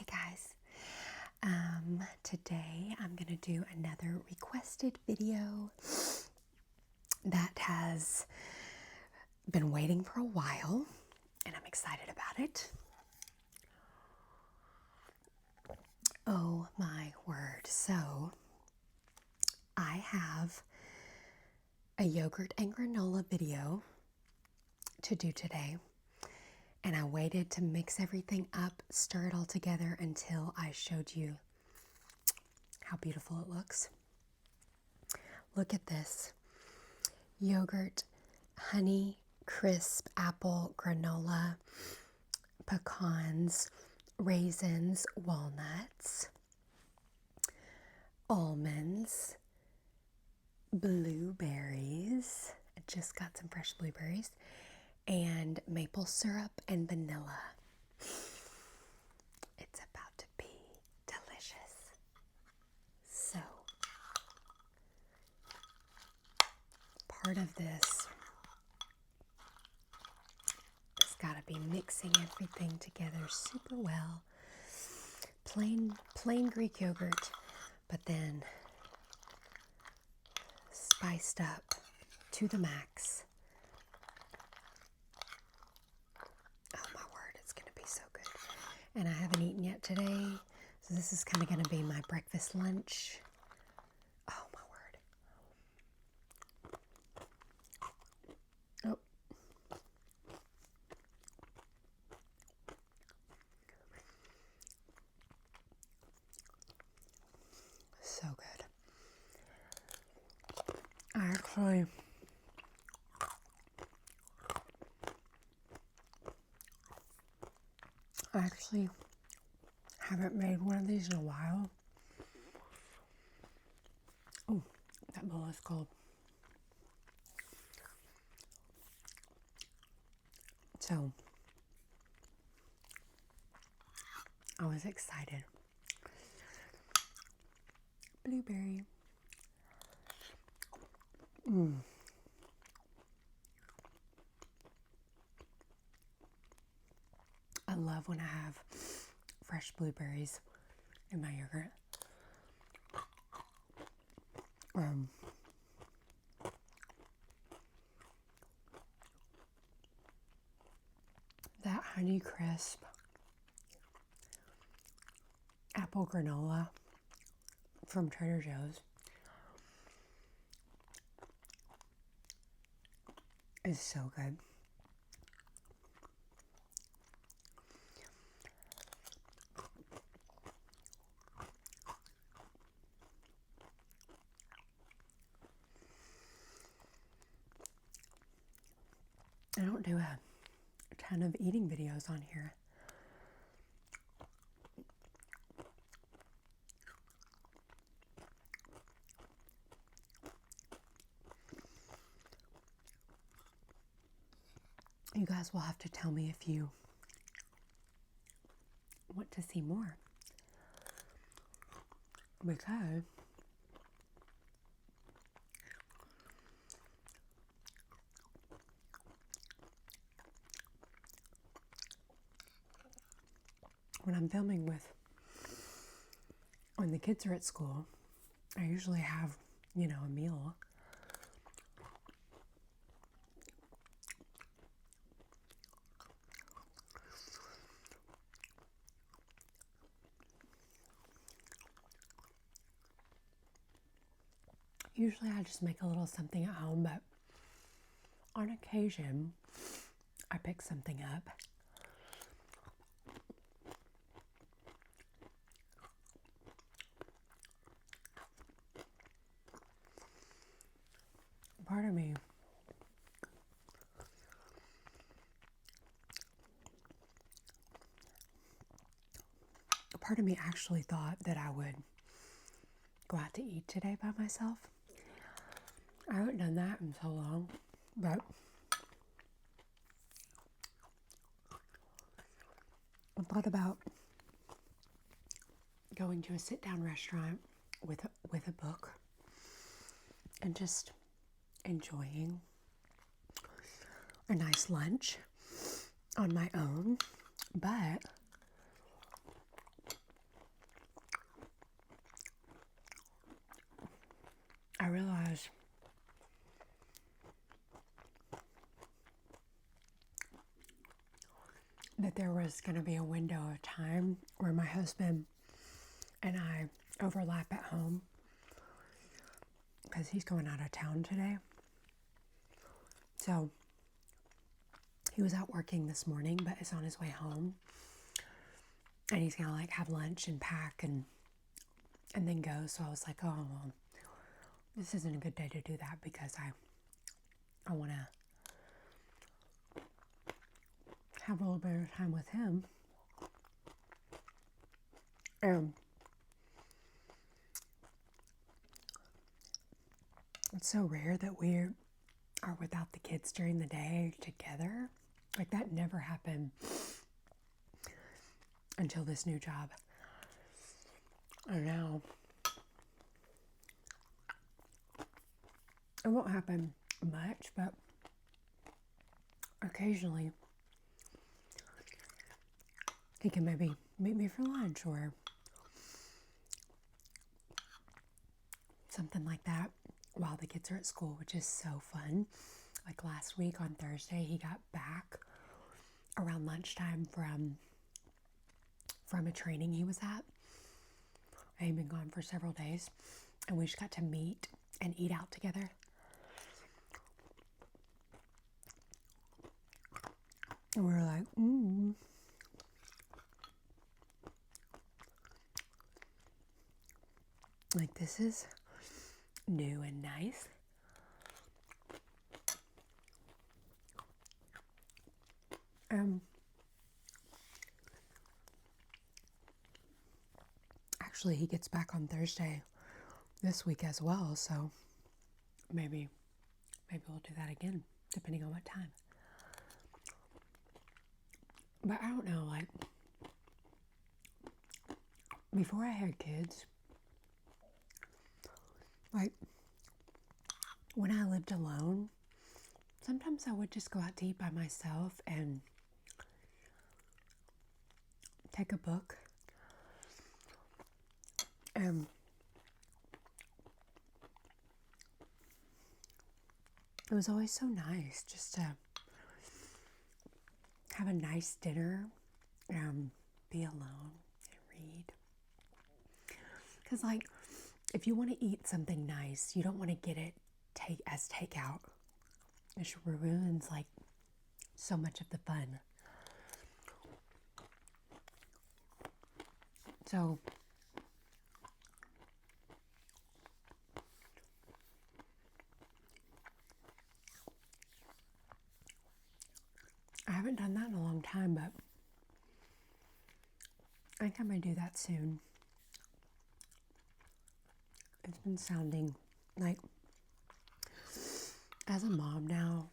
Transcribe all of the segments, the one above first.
Hey guys, today I'm going to do another requested video that has been waiting for a while and I'm excited about it. Oh my word. So I have a yogurt and granola video to do today. And I waited to mix everything up, stir it all together until I showed you how beautiful it looks. Look at this. Yogurt, honey, crisp, apple, granola, pecans, raisins, walnuts, almonds, blueberries. I just got some fresh blueberries. And maple syrup and vanilla. It's about to be delicious. So, part of this has got to be mixing everything together super well. Plain Greek yogurt, but then spiced up to the max. Oh my word, it's going to be so good. And I haven't eaten yet today, so this is kind of going to be my breakfast lunch. Oh my word. Oh. So good. I actually haven't made one of these in a while. Oh, that bowl is cold. So, I was excited. Blueberry. I love when I have fresh blueberries in my yogurt. That honey crisp apple granola from Trader Joe's is so good. I don't do a ton of eating videos on here. You guys will have to tell me if you want to see more. Because when I'm filming when the kids are at school, I usually have, a meal. Usually I just make a little something at home, but on occasion I pick something up. Part of me actually thought that I would go out to eat today by myself. I haven't done that in so long, but I thought about going to a sit-down restaurant with a book and just enjoying a nice lunch on my own. But that there was going to be a window of time where my husband and I overlap at home because he's going out of town today. So he was out working this morning, but is on his way home. And he's going to like have lunch and pack and then go. So I was like, oh, well, this isn't a good day to do that because I want to have a little bit of time with him. It's so rare that we are without the kids during the day together. Like that never happened until this new job. I don't know. It won't happen much, but occasionally he can maybe meet me for lunch or something like that while the kids are at school, which is so fun. Like last week on Thursday, he got back around lunchtime from a training he was at. He'd been gone for several days, and we just got to meet and eat out together. And we were like, like this is new and nice. Actually, he gets back on Thursday this week as well, so maybe we'll do that again, depending on what time. But I don't know, like, before I had kids, like, when I lived alone, sometimes I would just go out to eat by myself and take a book. It was always so nice just to have a nice dinner, be alone and read. Because, like, if you want to eat something nice, you don't want to get it as takeout. It ruins, like, so much of the fun. So, I haven't done that in a long time, but I think I might do that soon. It's been sounding like, as a mom now,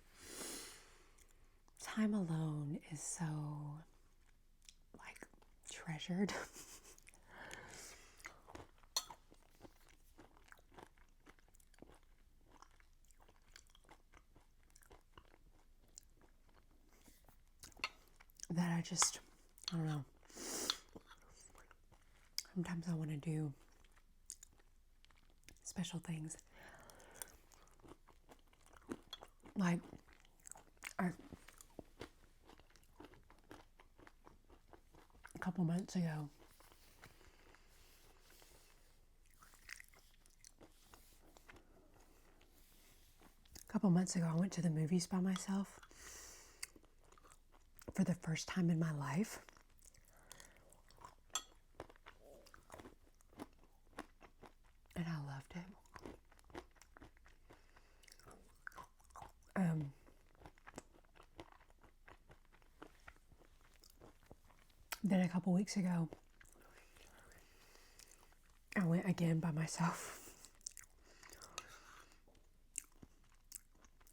time alone is so, like, treasured. That I don't know. Sometimes I want to do special things. Like, a couple months ago, I went to the movies by myself for the first time in my life. And I loved it. Then a couple weeks ago, I went again by myself.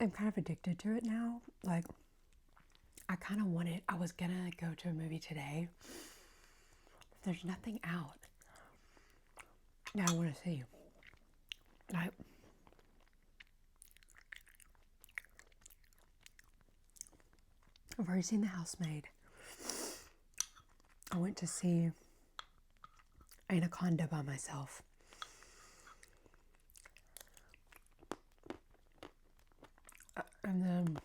I'm kind of addicted to it now. Like, I was gonna go to a movie today. There's nothing out that I want to see. Like, I've already seen The Housemaid. I went to see Anaconda by myself. And then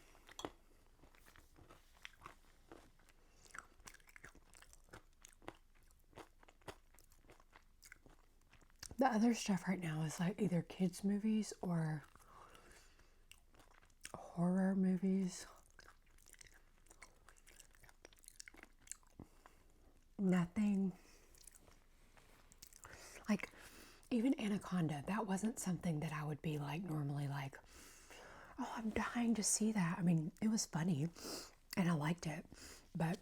The other stuff right now is like either kids movies or horror movies. Nothing like, even Anaconda, that wasn't something that I would be like normally like, oh, I'm dying to see that. I mean, it was funny and I liked it, but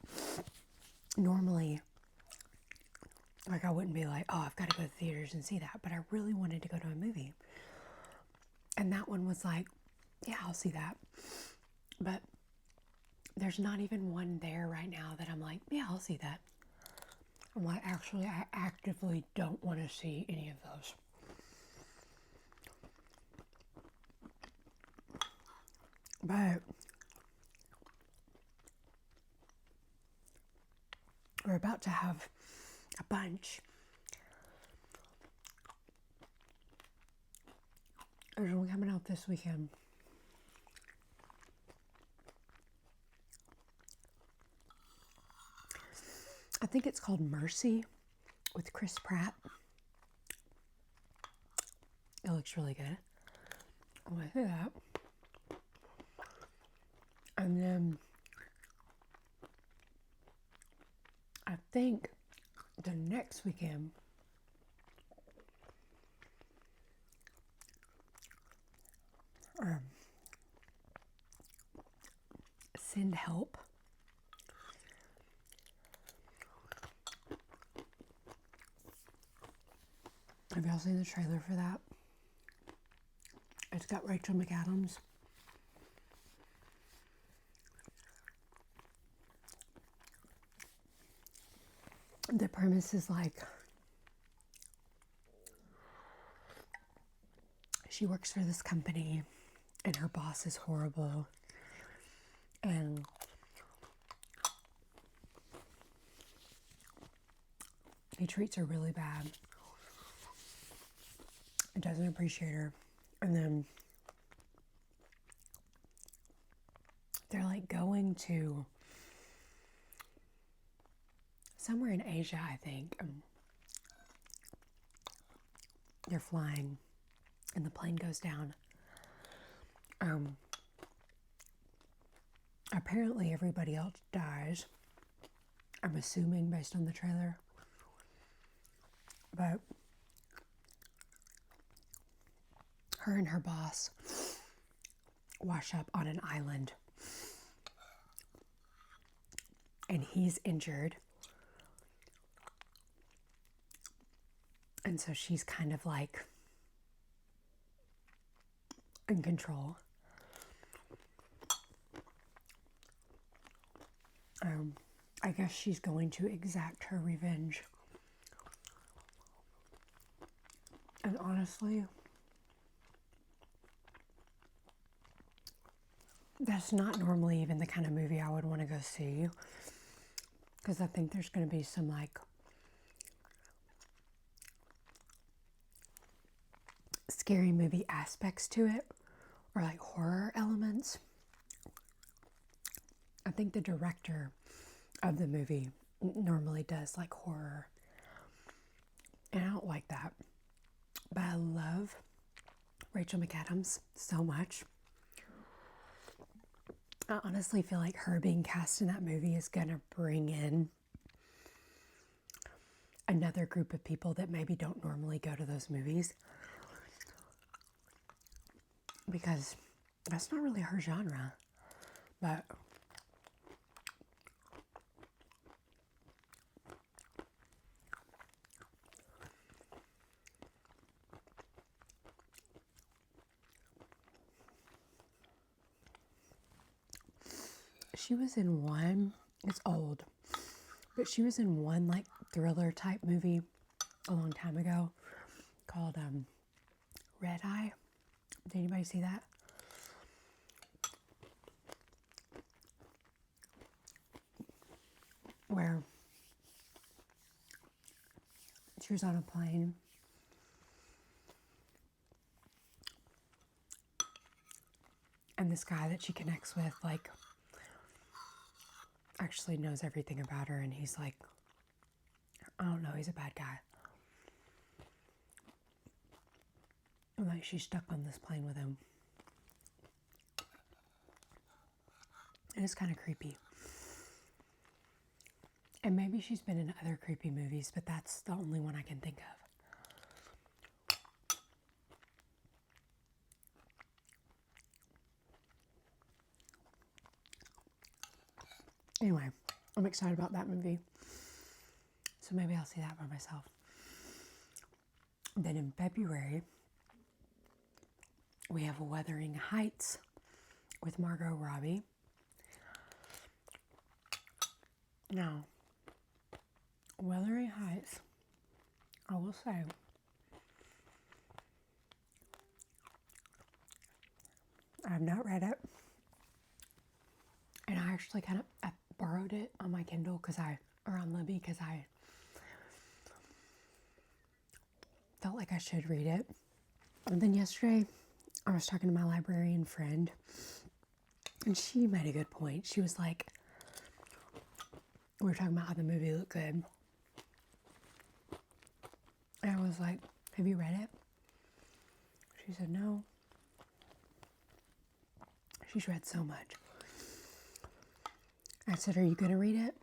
normally, like, I wouldn't be like, oh, I've got to go to the theaters and see that. But I really wanted to go to a movie. And that one was like, yeah, I'll see that. But there's not even one there right now that I'm like, yeah, I'll see that. I'm like, actually, I actively don't want to see any of those. But we're about to have a bunch. There's one coming out this weekend. I think it's called Mercy with Chris Pratt. It looks really good. I'm going to do that. And then I think the next weekend, Send Help. Have y'all seen the trailer for that? It's got Rachel McAdams. The premise is like, she works for this company and her boss is horrible and he treats her really bad and doesn't appreciate her. And then they're like going to somewhere in Asia, I think. They're flying and the plane goes down. Apparently everybody else dies. I'm assuming based on the trailer. But her and her boss wash up on an island. And he's injured. And so she's kind of like in control. I guess she's going to exact her revenge. And honestly, that's not normally even the kind of movie I would want to go see. Because I think there's going to be some like scary movie aspects to it. Or like horror elements. I think the director of the movie normally does like horror. And I don't like that. But I love Rachel McAdams so much. I honestly feel like her being cast in that movie is going to bring in another group of people that maybe don't normally go to those movies. Because that's not really her genre. But she was in one, it's old, but she was in one like thriller type movie a long time ago called Red Eye. Did anybody see that? Where she was on a plane and this guy that she connects with like actually knows everything about her, and he's like, I don't know, he's a bad guy. like she's stuck on this plane with him. And it's kind of creepy. And maybe she's been in other creepy movies, but that's the only one I can think of. Anyway, I'm excited about that movie. So maybe I'll see that by myself. Then in February, we have Wuthering Heights with Margot Robbie. Now, Wuthering Heights, I will say, I've not read it. And I actually I borrowed it on my Kindle or on Libby because I felt like I should read it. And then yesterday, I was talking to my librarian friend, and she made a good point. She was like, we were talking about how the movie looked good. And I was like, have you read it? She said, no. She's read so much. I said, are you going to read it?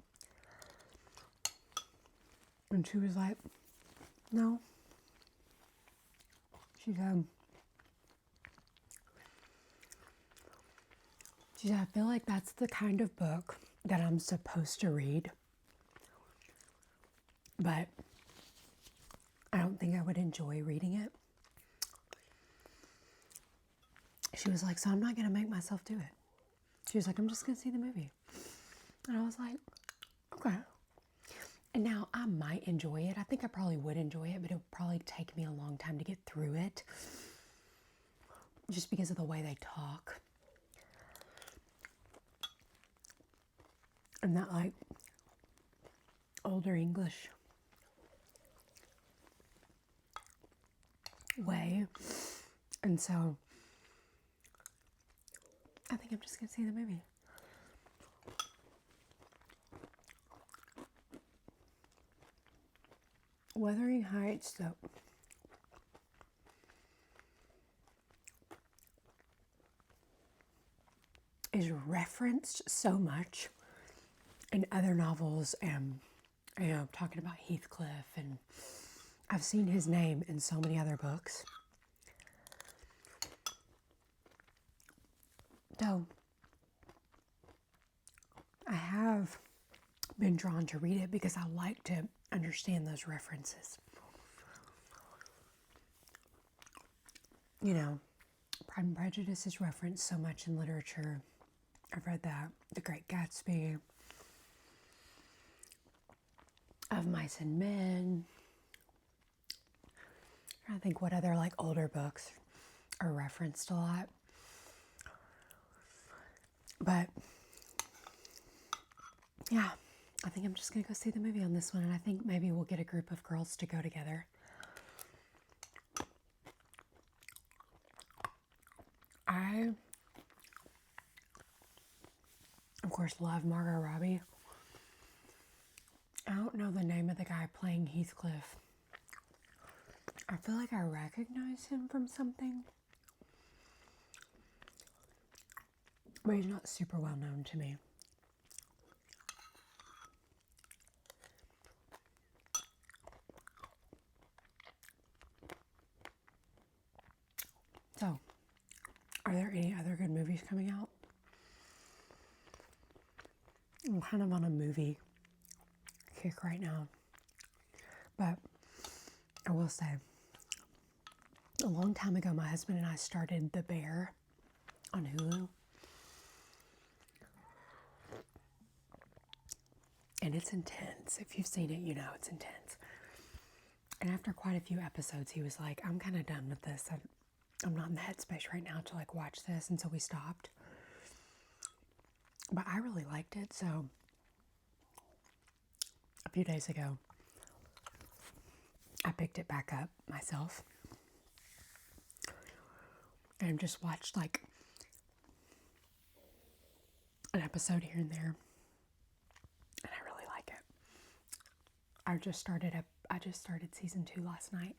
And she was like, no. She said, I feel like that's the kind of book that I'm supposed to read. But I don't think I would enjoy reading it. She was like, so I'm not going to make myself do it. She was like, I'm just going to see the movie. And I was like, okay. And now I might enjoy it. I think I probably would enjoy it, but it would probably take me a long time to get through it. Just because of the way they talk. And that like older English way. And so I think I'm just going to see the movie. Wuthering Heights, though, is referenced so much in other novels, and talking about Heathcliff, and I've seen his name in so many other books. So I have been drawn to read it because I like to understand those references. You know, Pride and Prejudice is referenced so much in literature. I've read that. The Great Gatsby. Of Mice and Men. I think what other like older books are referenced a lot. But yeah, I think I'm just going to go see the movie on this one. And I think maybe we'll get a group of girls to go together. I, of course, love Margot Robbie. I don't know the name of the guy playing Heathcliff. I feel like I recognize him from something. But he's not super well known to me. So, are there any other good movies coming out? I'm kind of on a movie kick right now. But I will say, a long time ago, my husband and I started The Bear on Hulu. And it's intense. If you've seen it, you know it's intense. And after quite a few episodes, he was like, I'm kind of done with this. I'm not in the headspace right now to like watch this. And so we stopped. But I really liked it. So a few days ago, I picked it back up myself. And just watched like an episode here and there. And I really like it. I just started season 2 last night.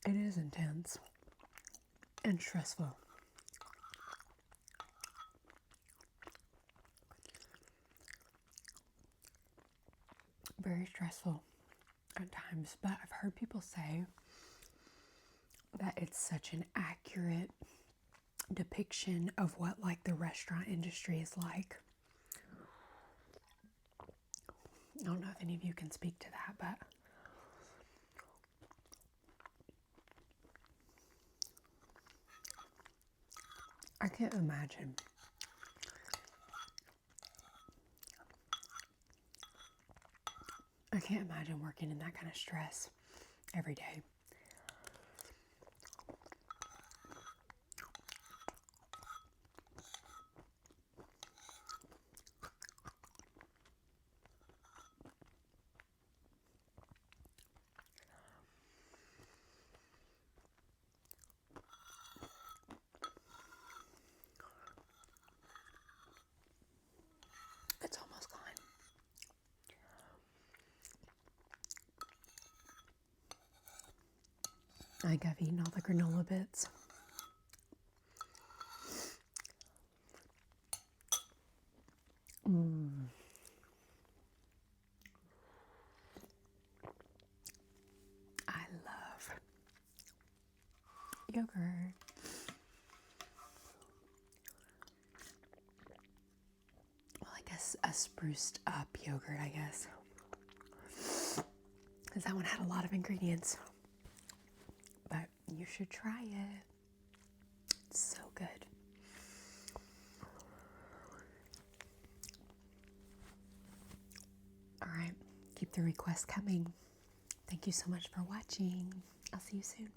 It is intense and stressful. Very stressful at times, but I've heard people say that it's such an accurate depiction of what like the restaurant industry is like. I don't know if any of you can speak to that, but I can't imagine. I can't imagine working in that kind of stress every day. It's almost gone. I think I've eaten all the granola bits. I love yogurt. Well, I guess a spruced up yogurt, I guess. Because that one had a lot of ingredients. But you should try it. It's so good. All right, keep the requests coming. Thank you so much for watching. I'll see you soon.